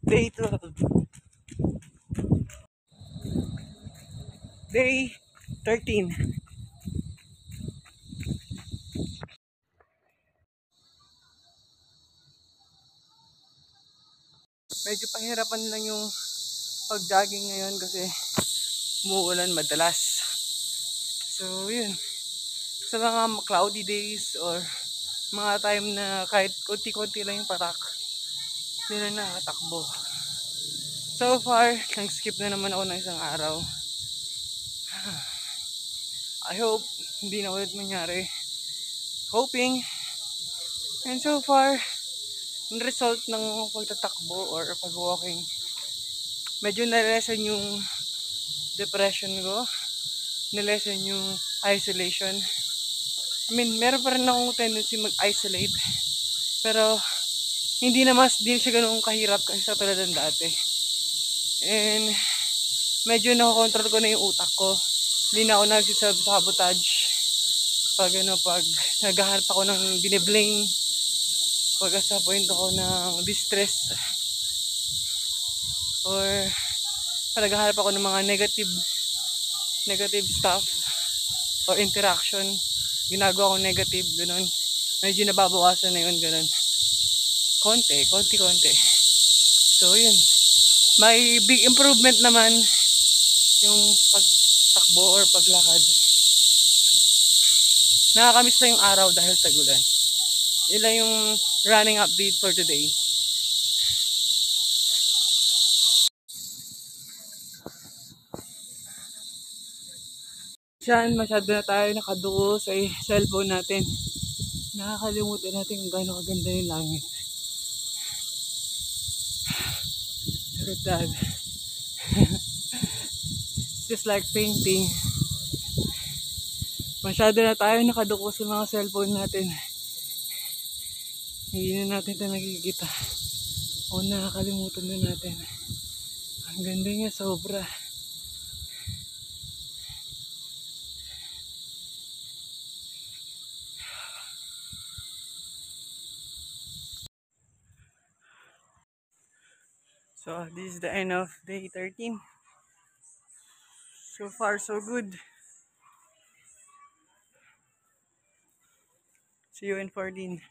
Day 12. Day 13. Medyo pahirapan lang yung pag-jogging ngayon kasi umuulan madalas. So, yun. Sa mga cloudy days or mga time na kahit konti-konti lang yung patak, hindi na nakatakbo. So far, nag-skip na naman ako ng isang araw. I hope hindi na ulit mangyari. Hoping. And so far, yung result ng pagtatakbo or pag-walking, medyo nalesen yung depression ko, nalesen yung isolation. I mean, meron pa rin akong tendency mag-isolate, pero hindi siya ganun kahirap kasi sa tulad ng dati. And medyo nakokontrol ko na yung utak ko. Hindi na ako nagsiself-sabotage pag naghahanap ako ng biniblame, pag sa point ako ng distress, or pag naghahanap ako ng mga negative stuff or interaction, ginagawa ko negative, ganun. Medyo nababawasan na yun, ganun. Konti. So, yun. May big improvement naman yung pagtakbo or paglakad. Nakakamiss na yung araw dahil tagulan. Yun lang yung running update for today. Diyan, masyado na tayo nakaduo sa cellphone natin. Nakakalimutan natin kung gaano kaganda yung langit. Look at that. Just like painting. Masyado na tayo nakaduko sa mga cellphone natin. Hindi na natin ito nakikita. O nakakalimutan na natin. Ang ganda niya, sobra. So, this is the end of day 13. So far, so good. See you in 14.